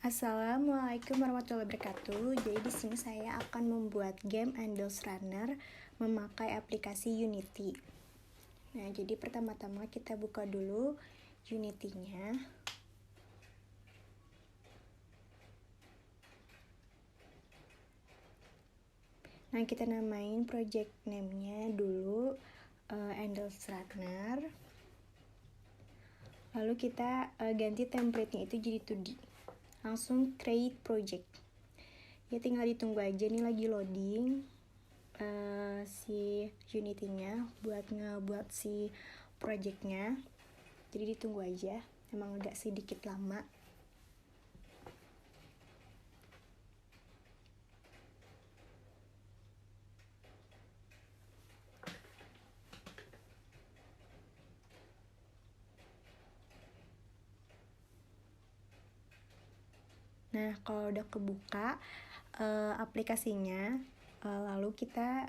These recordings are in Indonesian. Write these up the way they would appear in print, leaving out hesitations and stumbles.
Assalamualaikum warahmatullahi wabarakatuh. Jadi di sini saya akan membuat game Endless Runner memakai aplikasi Unity. Nah, jadi pertama-tama kita buka dulu Unity-nya. Nah, kita namain project name-nya dulu Endless Runner. Lalu kita ganti template-nya itu jadi 2D. Langsung create project. Ya tinggal ditunggu aja nih lagi loading si Unity-nya buat ngebuat si project-nya. Jadi ditunggu aja, emang agak sedikit lama. Nah, kalau udah kebuka aplikasinya, lalu kita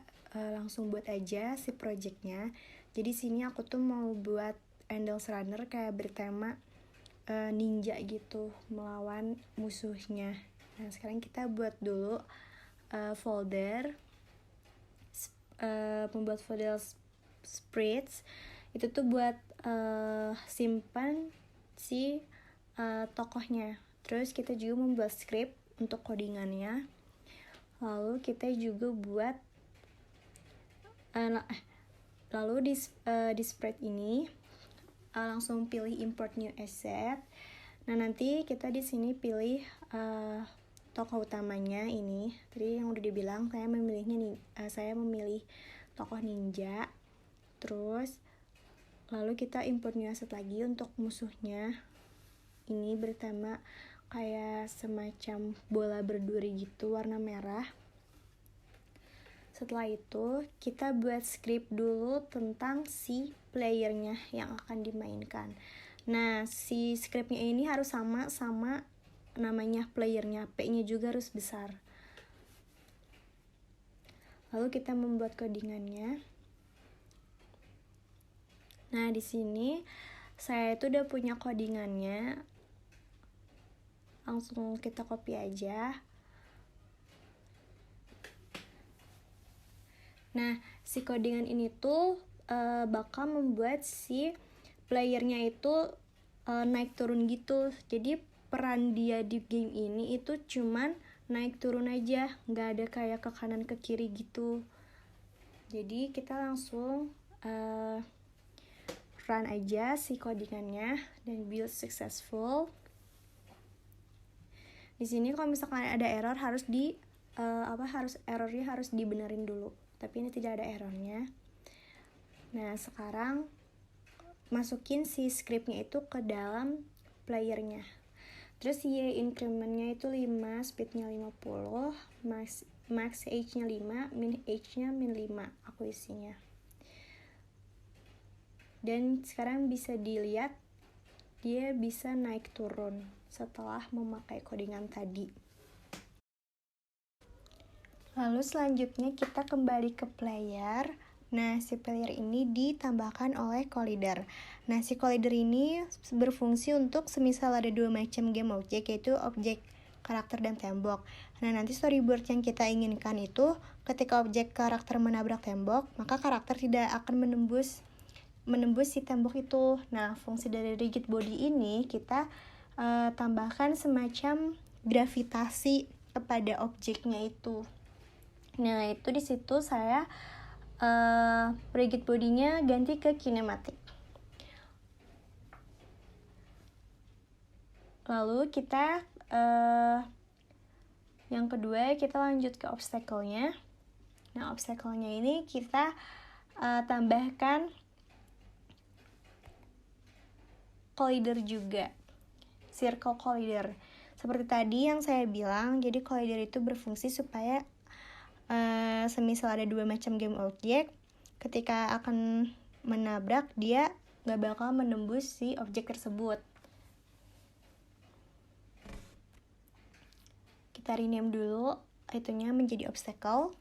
langsung buat aja si projectnya. Jadi sini aku tuh mau buat Endless Runner kayak bertema ninja gitu, melawan musuhnya. Nah, sekarang kita buat dulu folder, membuat folder sprites. Itu tuh buat simpan si tokohnya. Terus kita juga membuat script untuk codingannya. Lalu kita juga buat lalu di spread ini langsung pilih import new asset. Nah, nanti kita di sini pilih tokoh utamanya ini. Tadi yang udah dibilang saya memilih tokoh ninja. Terus lalu kita import new asset lagi untuk musuhnya. Ini bertema kayak semacam bola berduri gitu, warna merah. Setelah itu kita buat script dulu tentang si playernya yang akan dimainkan. Nah, si scriptnya ini harus sama namanya playernya, P-nya juga harus besar. Lalu kita membuat codingannya. Nah, di sini saya itu udah punya codingannya. Langsung kita copy aja. Nah, si codingan ini tuh bakal membuat si playernya itu naik turun gitu. Jadi peran dia di game ini itu cuman naik turun aja, nggak ada kayak ke kanan ke kiri gitu. Jadi kita langsung run aja si codingannya dan build successful. Di sini kalau misalkan ada error errornya harus dibenerin dulu. Tapi ini tidak ada errornya. Nah, sekarang masukin si scriptnya itu ke dalam playernya. Terus y incrementnya itu 5, speednya 50, max age-nya 5, min age-nya min 5 aku isinya. Dan sekarang bisa dilihat dia bisa naik turun setelah memakai codingan tadi. Lalu selanjutnya kita kembali ke player. Nah, si player ini ditambahkan oleh collider. Nah, si collider ini berfungsi untuk semisal ada dua macam game object, yaitu objek karakter dan tembok. Nah, nanti storyboard yang kita inginkan itu ketika objek karakter menabrak tembok, maka karakter tidak akan menembus si tembok itu. Nah, fungsi dari rigid body ini kita tambahkan semacam gravitasi kepada objeknya itu. Nah, itu di situ saya rigid body-nya ganti ke kinematik. Lalu kita yang kedua kita lanjut ke obstacle-nya. Nah, obstacle-nya ini kita tambahkan collider juga, circle collider. Seperti tadi yang saya bilang, jadi collider itu berfungsi supaya semisal ada dua macam game objek, ketika akan menabrak dia gak bakal menembus si objek tersebut. Kita rename dulu itunya menjadi obstacle.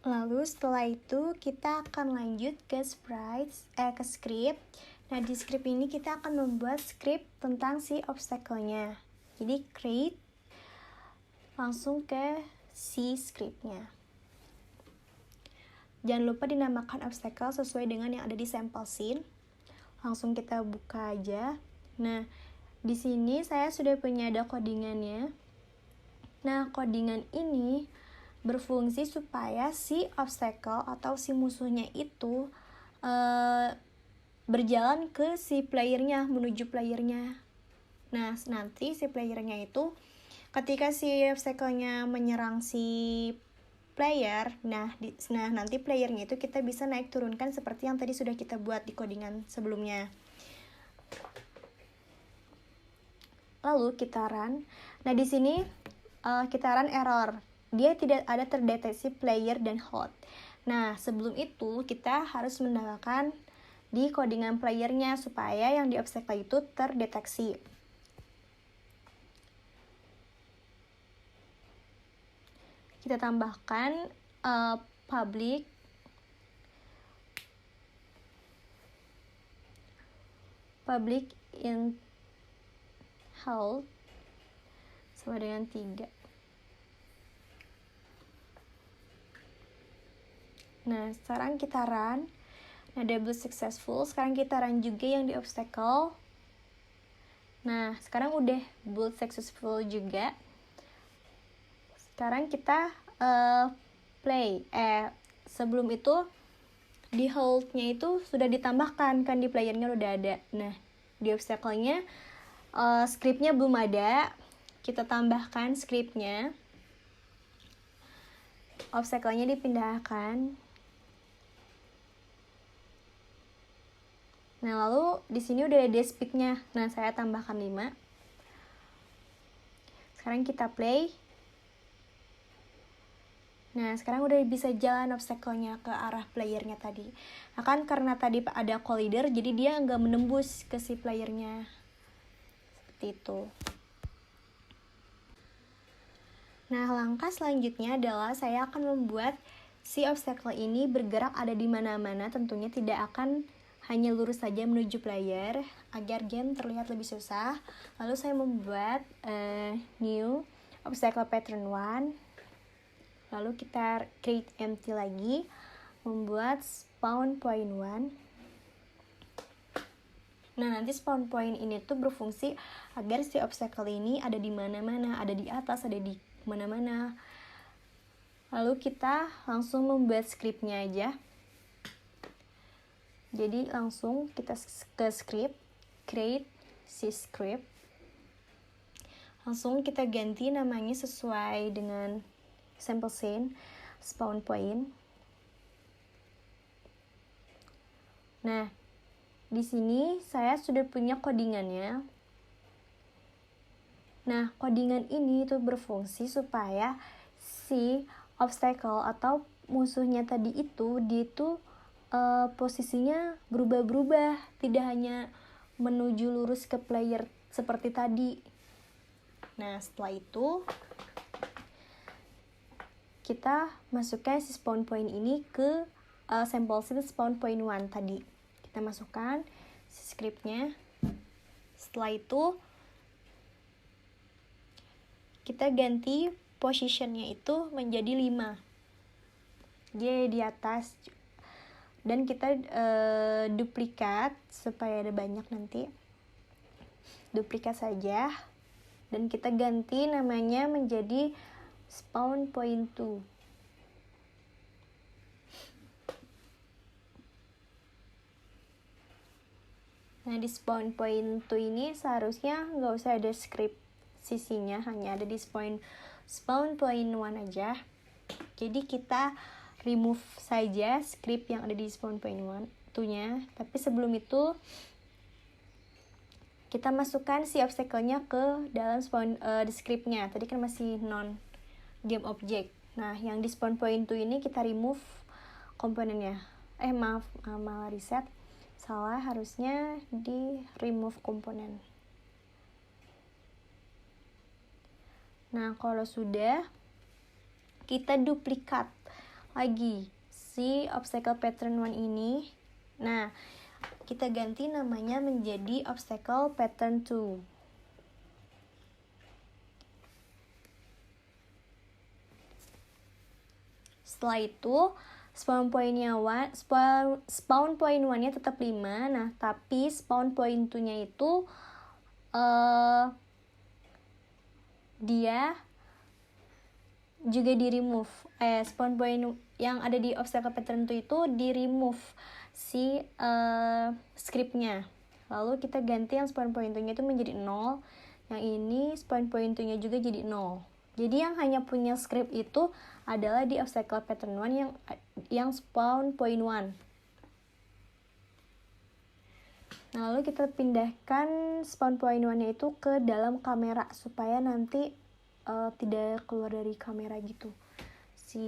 Lalu setelah itu kita akan lanjut ke script. Nah, di script ini kita akan membuat script tentang si obstacle-nya. Jadi create, langsung ke si scriptnya. Jangan lupa dinamakan obstacle sesuai dengan yang ada di sample scene. Langsung kita buka aja. Nah, di sini saya sudah punya ada codingannya. Nah, codingan ini berfungsi supaya si obstacle atau si musuhnya itu berjalan ke si playernya, menuju playernya. Nah, nanti si playernya itu ketika si obstacle-nya menyerang si player, nah nanti playernya itu kita bisa naik turunkan seperti yang tadi sudah kita buat di codingan sebelumnya. Lalu kita run. Nah, di sini kita run error. Dia tidak ada terdeteksi player dan hold. Nah, sebelum itu kita harus menambahkan di codingan playernya supaya yang di obstacle itu terdeteksi. Kita tambahkan public in hold sama dengan 3. Nah, sekarang kita run. Nah, double successful. Sekarang kita run juga yang di obstacle. Nah, sekarang udah build successful juga. Sekarang kita play. Sebelum itu di hold-nya itu sudah ditambahkan kan, di playernya udah ada. Nah, di obstacle-nya script-nya belum ada. Kita tambahkan script-nya. Obstacle-nya dipindahkan. Nah, lalu di sini udah ada speed-nya. Nah, saya tambahkan 5. Sekarang kita play. Nah, sekarang udah bisa jalan obstacle-nya ke arah playernya tadi. Nah, kan karena tadi ada collider, jadi dia nggak menembus ke si playernya. Seperti itu. Nah, langkah selanjutnya adalah saya akan membuat si obstacle ini bergerak ada di mana-mana. Tentunya tidak akan hanya lurus saja menuju player agar game terlihat lebih susah. Lalu saya membuat new obstacle pattern 1. Lalu kita create empty lagi, membuat spawn point 1. Nah, nanti spawn point ini tuh berfungsi agar si obstacle ini ada di mana-mana, ada di atas, ada di mana-mana. Lalu kita langsung membuat scriptnya aja. Jadi langsung kita ke script, create si script. Langsung kita ganti namanya sesuai dengan sample scene, spawn point. Nah, di sini saya sudah punya codingannya. Nah, codingan ini itu berfungsi supaya si obstacle atau musuhnya tadi itu dia itu posisinya berubah-berubah, tidak hanya menuju lurus ke player seperti tadi. Nah, setelah itu kita masukkan si spawn point ini ke sample scene spawn point 1 tadi. Kita masukkan si scriptnya. Setelah itu kita ganti positionnya itu menjadi 5. Dia di atas. Dan kita duplikat supaya ada banyak nanti. Duplikat saja. Dan kita ganti namanya menjadi spawn point 2. Nah, di spawn point 2 ini seharusnya nggak usah ada script sisinya, hanya ada di spawn point 1 aja. Jadi kita remove saja script yang ada di spawn point 1-nya. Tapi sebelum itu kita masukkan si obstacle-nya ke dalam spawn di script-nya. Tadi kan masih non game object. Nah, yang di spawn point 2 ini kita remove komponennya. Malah reset. Salah, harusnya di remove komponen. Nah, kalau sudah, kita duplikat lagi si obstacle pattern 1 ini. Nah, kita ganti namanya menjadi obstacle pattern 2. setelah itu spawn point 1-nya tetap 5. Nah, tapi spawn point 2-nya itu dia juga di remove. Spawn point yang ada di obstacle pattern 2 itu di remove si scriptnya. Lalu kita ganti yang spawn point 2-nya itu menjadi 0. Yang ini spawn point 2-nya juga jadi 0. Jadi yang hanya punya script itu adalah di obstacle pattern 1 yang spawn point 1. Nah, lalu kita pindahkan spawn point 1-nya itu ke dalam kamera supaya nanti tidak keluar dari kamera gitu si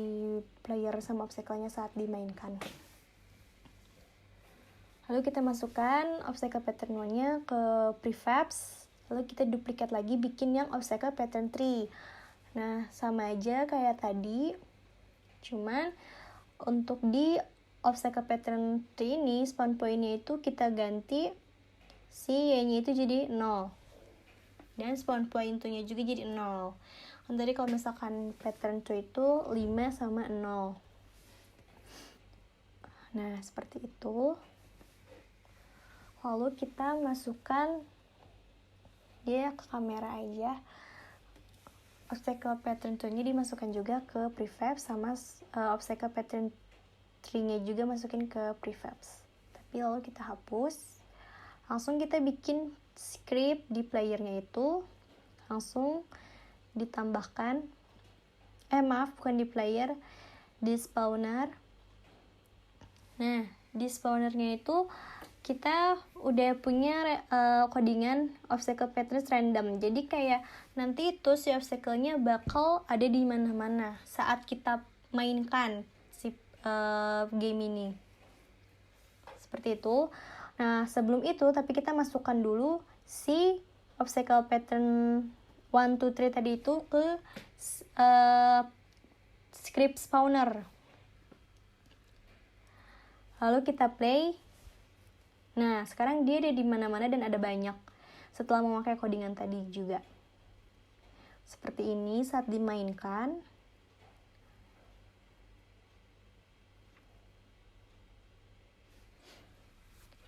player sama obstacle-nya saat dimainkan. Lalu kita masukkan obstacle pattern 1-nya ke prefabs. Lalu kita duplikat lagi bikin yang obstacle pattern 3. Nah, sama aja kayak tadi, cuman untuk di obstacle pattern 3 ini spawn point-nya itu kita ganti si y-nya itu jadi 0 dan spawn point 2-nya juga jadi 0. Tadi kalau misalkan pattern 2 itu 5 sama 0. Nah, seperti itu. Lalu kita masukkan dia ke kamera aja. Obstacle pattern 2-nya dimasukkan juga ke prefab, sama obstacle pattern 3-nya juga masukin ke prefabs. Tapi lalu kita hapus. Langsung kita bikin script di playernya itu. Langsung ditambahkan. Bukan di player, di spawner. Nah, di spawnernya itu kita udah punya codingan obstacle patterns random. Jadi kayak nanti itu si obstacle-nya bakal ada di mana-mana saat kita mainkan si game ini. Seperti itu. Nah, sebelum itu tapi kita masukkan dulu si obstacle pattern 1, 2, 3 tadi itu ke script spawner. Lalu kita play. Nah, sekarang dia ada di mana-mana dan ada banyak setelah memakai codingan tadi juga. Seperti ini saat dimainkan.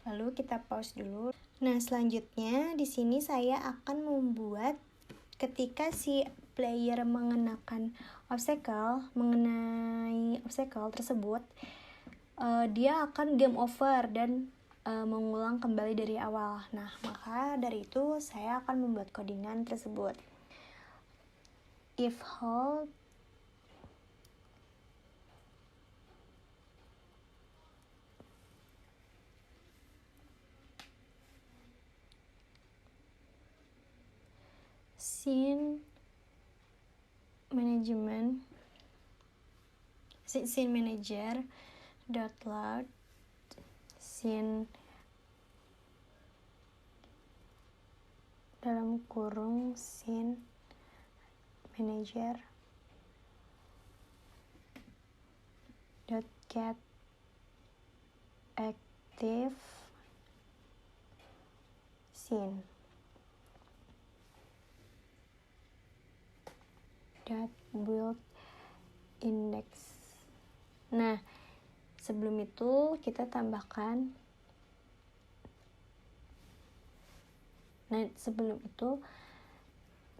Lalu kita pause dulu. Nah, selanjutnya di sini saya akan membuat ketika si player mengenai obstacle tersebut, dia akan game over dan mengulang kembali dari awal. Nah, maka dari itu saya akan membuat codingan tersebut. If hold scene manager dot load scene dalam kurung scene manager dot get active scene dot build index. Nah, sebelum itu kita tambahkan. Nah, sebelum itu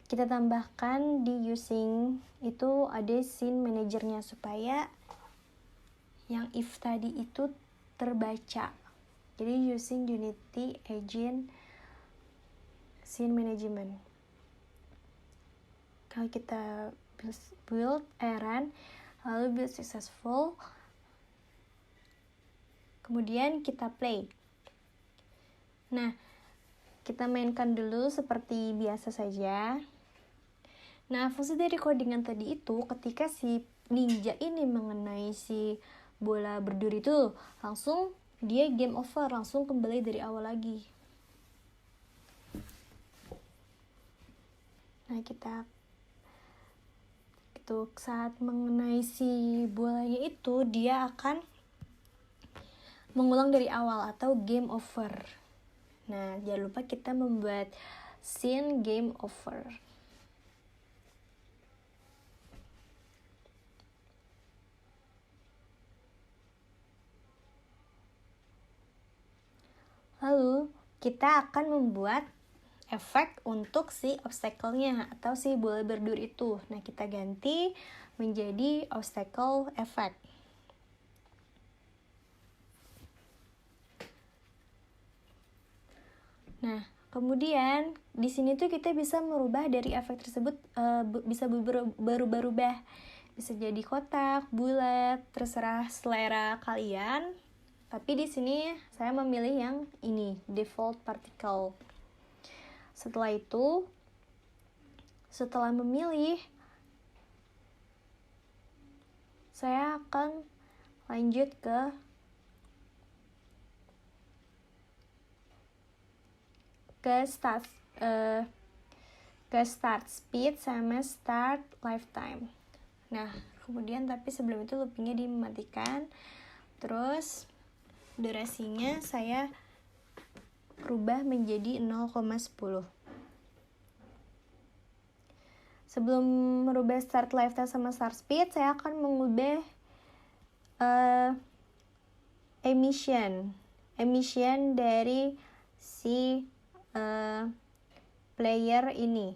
kita tambahkan di using itu ada scene manajernya supaya yang if tadi itu terbaca. Jadi using Unity Engine scene management. Kalau kita run, lalu build successful, kemudian kita play. Nah, kita mainkan dulu seperti biasa saja. Nah, fungsi dari codingan tadi itu ketika si ninja ini mengenai si bola berduri itu, langsung dia game over, langsung kembali dari awal lagi. Nah, kita itu saat mengenai si bolanya itu dia akan mengulang dari awal atau game over. Nah, jangan lupa kita membuat scene game over. Lalu kita akan membuat efek untuk si obstacle-nya atau si bola berduri itu. Nah, kita ganti menjadi obstacle effect. Nah, kemudian di sini tuh kita bisa merubah dari efek tersebut, bisa berubah-ubah. Bisa jadi kotak, bulat, terserah selera kalian. Tapi di sini saya memilih yang ini, default particle. Setelah itu, setelah memilih, saya akan lanjut ke start speed sama start lifetime. Nah, kemudian tapi sebelum itu loopingnya dimatikan. Terus durasinya saya rubah menjadi 0,10. Sebelum merubah start lifetime sama start speed, saya akan mengubah emission dari si player ini.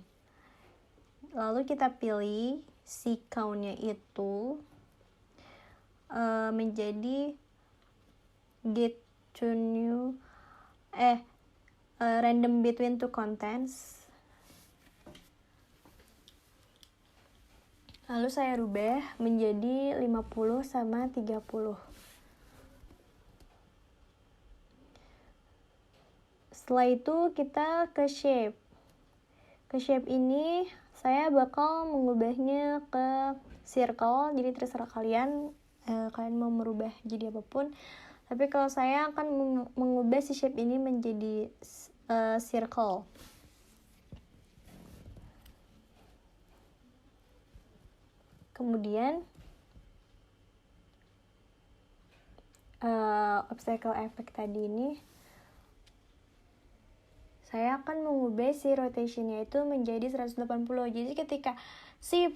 Lalu kita pilih si count-nya itu menjadi get to new random between two contents. Lalu saya rubah menjadi 50 sama 30. Setelah itu kita ke shape. Ke shape ini saya bakal mengubahnya ke circle, jadi terserah kalian mau merubah jadi apapun. Tapi kalau saya akan mengubah si shape ini menjadi circle. Kemudian obstacle effect tadi ini saya akan mengubah si rotationnya itu menjadi 180. Jadi ketika si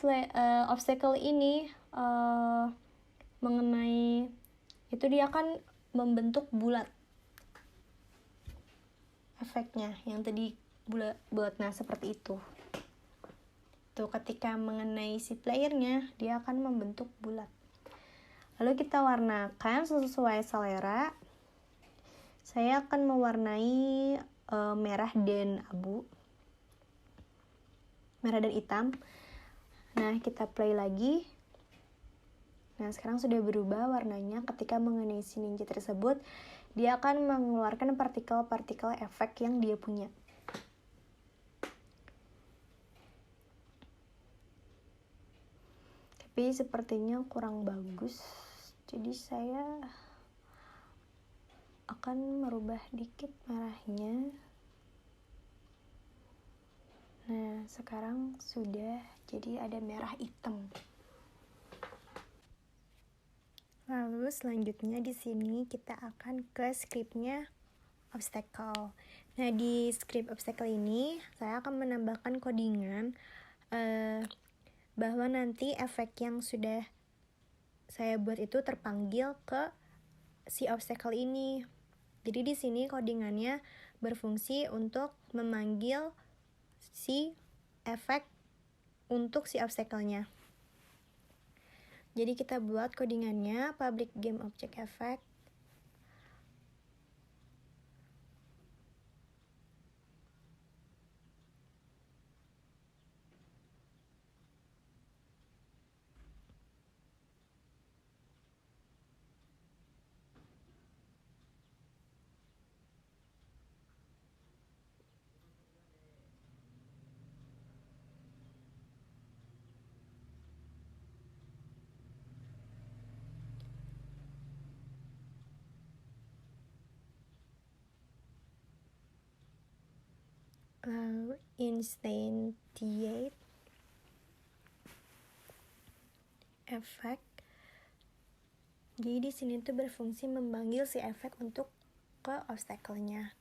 obstacle ini mengenai itu, dia akan membentuk bulat efeknya yang tadi bulat. Nah, seperti itu. Tuh, ketika mengenai si playernya, dia akan membentuk bulat. Lalu kita warnakan sesuai selera. Saya akan mewarnai merah dan abu, merah dan hitam. Nah, kita play lagi. Nah, sekarang sudah berubah warnanya. Ketika mengenai si ninja tersebut, dia akan mengeluarkan partikel-partikel efek yang dia punya. Tapi sepertinya kurang bagus, jadi saya akan merubah dikit merahnya. Nah, sekarang sudah jadi ada merah hitam. Lalu selanjutnya di sini kita akan ke scriptnya obstacle. Nah, di script obstacle ini saya akan menambahkan codingan bahwa nanti efek yang sudah saya buat itu terpanggil ke si obstacle ini. Jadi di sini codingannya berfungsi untuk memanggil si efek untuk si obstacle-nya. Jadi kita buat codingannya public game object effect. Lalu instantiate effect. Jadi di sini tuh berfungsi memanggil si efek untuk ke obstacle-nya.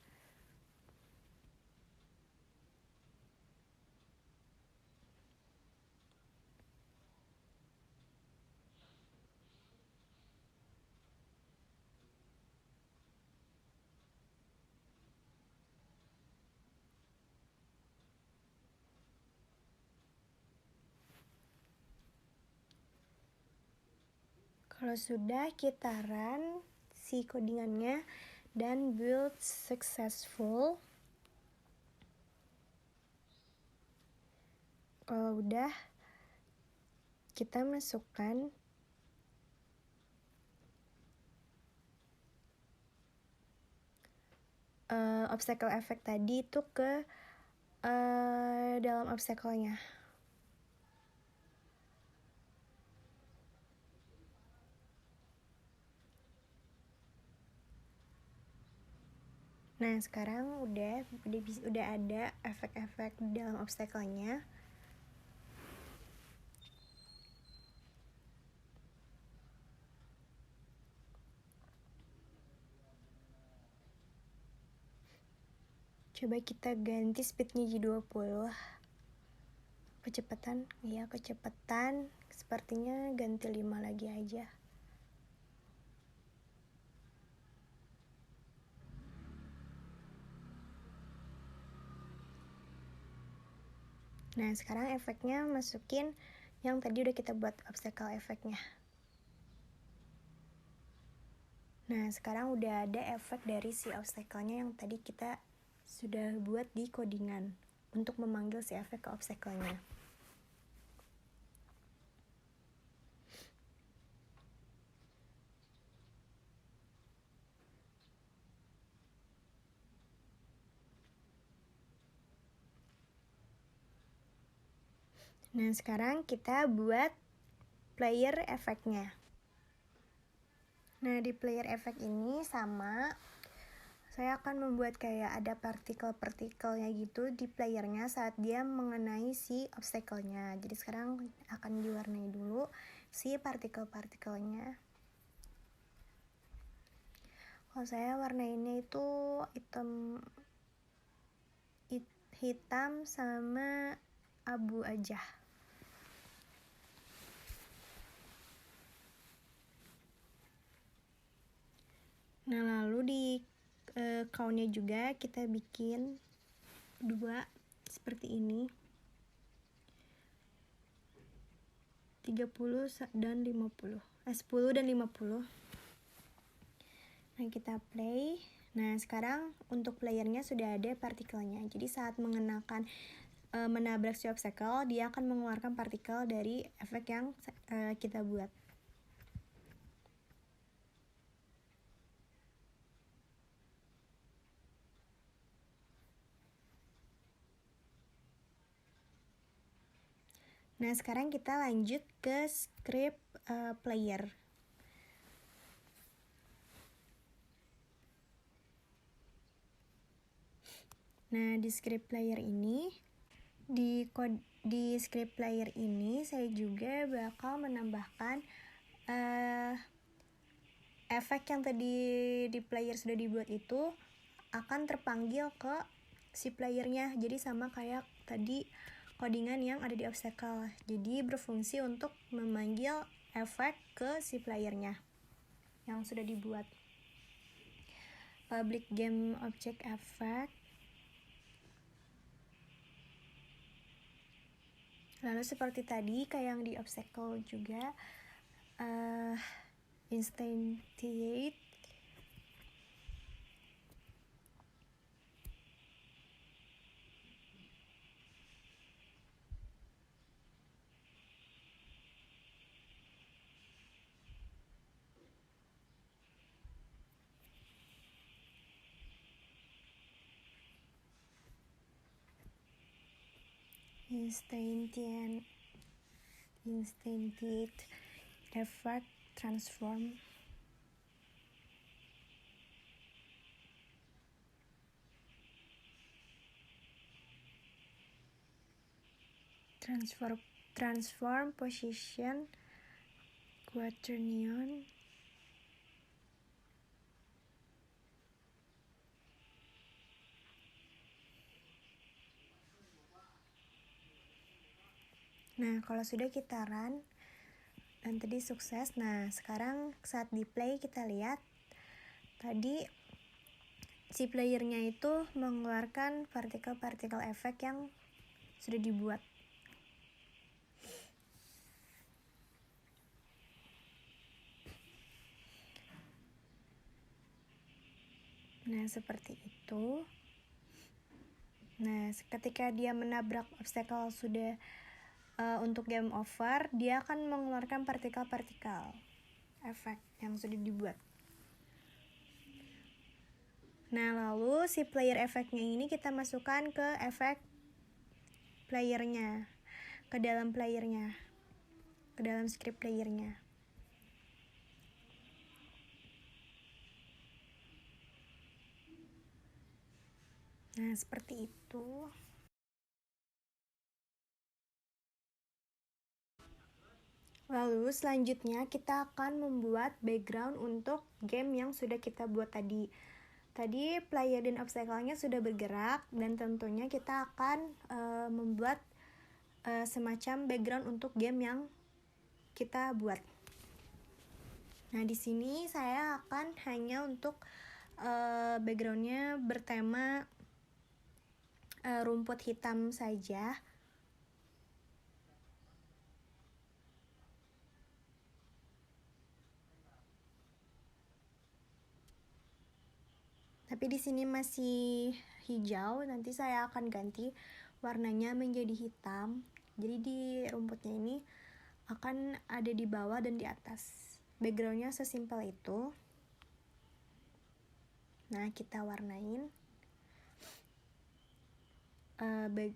Kalau sudah, kita run si codingannya dan build successful. Kalau udah, kita masukkan obstacle effect tadi itu ke dalam obstacle-nya. Nah, sekarang udah ada efek-efek di dalam obstacle-nya. Coba kita ganti speednya jadi 20. Kecepatan, ya kecepatan. Sepertinya ganti 5 lagi aja. Nah, sekarang efeknya masukin yang tadi udah kita buat obstacle efeknya. Nah, sekarang udah ada efek dari si obstacle-nya yang tadi kita sudah buat di codingan untuk memanggil si efek ke obstacle-nya. Nah, sekarang kita buat player efeknya. Nah, di player efek ini sama, saya akan membuat kayak ada partikel-partikelnya gitu di playernya saat dia mengenai si obstacle-nya. Jadi sekarang akan diwarnai dulu si partikel-partikelnya. Kalau saya warnainnya itu hitam sama abu aja. Nah, lalu di count-nya juga kita bikin 2 seperti ini. 30 dan 50. 10 dan 50. Nah, kita play. Nah, sekarang untuk playernya sudah ada partikelnya. Jadi saat mengenakan menabrak si obstacle, dia akan mengeluarkan partikel dari efek yang kita buat. Nah, sekarang kita lanjut ke script player. Nah, di script player ini, di script player ini saya juga bakal menambahkan efek yang tadi di player sudah dibuat itu akan terpanggil ke si playernya. Jadi sama kayak tadi codingan yang ada di obstacle. Jadi berfungsi untuk memanggil efek ke si playernya yang sudah dibuat. Public game object effect. Lalu seperti tadi kayak yang di obstacle juga, instantiate. Instantiate effect transform. Transform position quaternion. Nah, kalau sudah kita run dan tadi sukses. Nah, sekarang saat di play kita lihat tadi si playernya itu mengeluarkan partikel-partikel efek yang sudah dibuat. Nah, seperti itu. Nah, ketika dia menabrak obstacle sudah untuk game over, dia akan mengeluarkan partikel-partikel efek yang sudah dibuat. Nah, lalu si player efeknya ini kita masukkan ke efek playernya, ke dalam playernya, ke dalam script playernya. Nah, seperti itu. Lalu selanjutnya kita akan membuat background untuk game yang sudah kita buat tadi. Tadi player dan obstacle-nya sudah bergerak, dan tentunya kita akan membuat semacam background untuk game yang kita buat. Nah, di sini saya akan hanya untuk backgroundnya bertema rumput hitam saja. Tapi di sini masih hijau, nanti saya akan ganti warnanya menjadi hitam. Jadi di rumputnya ini akan ada di bawah dan di atas. Backgroundnya sesimpel itu. Nah, kita warnain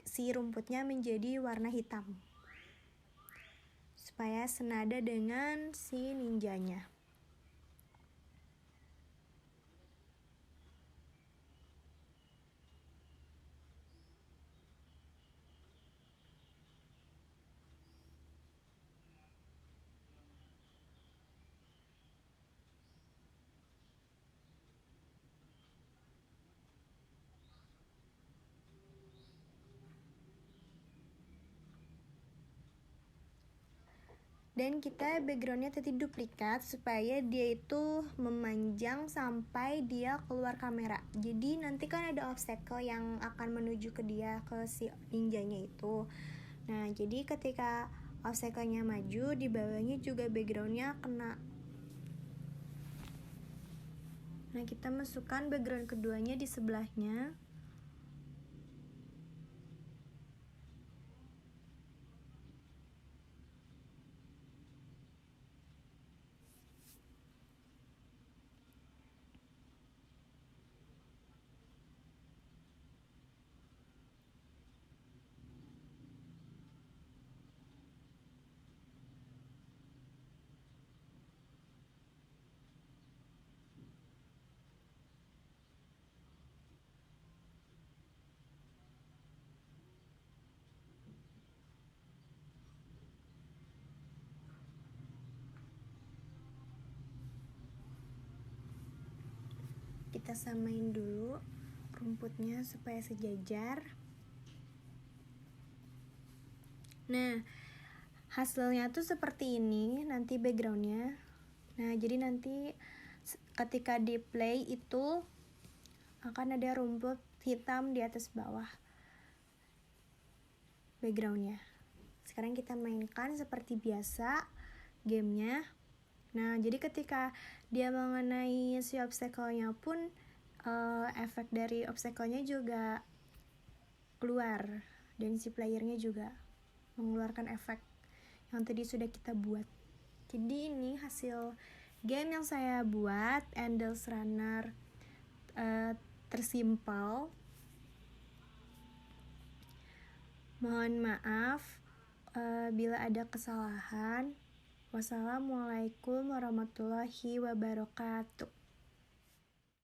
si rumputnya menjadi warna hitam, supaya senada dengan si ninjanya. Dan kita backgroundnya tadi duplikat supaya dia itu memanjang sampai dia keluar kamera. Jadi nanti kan ada obstacle yang akan menuju ke dia, ke si ninjanya itu. Nah, jadi ketika obstacle-nya maju, di bawahnya juga backgroundnya kena. Nah, kita masukkan background keduanya di sebelahnya. Kita samain dulu rumputnya supaya sejajar. Nah, hasilnya tuh seperti ini nanti backgroundnya. Nah, jadi nanti ketika di play itu akan ada rumput hitam di atas bawah backgroundnya. Sekarang kita mainkan seperti biasa gamenya. Nah, jadi ketika dia mengenai si obstacle-nya pun efek dari obstacle-nya juga keluar, dan si playernya juga mengeluarkan efek yang tadi sudah kita buat. Jadi ini hasil game yang saya buat, Endless Runner tersimpel. Mohon maaf bila ada kesalahan. Wassalamualaikum warahmatullahi wabarakatuh.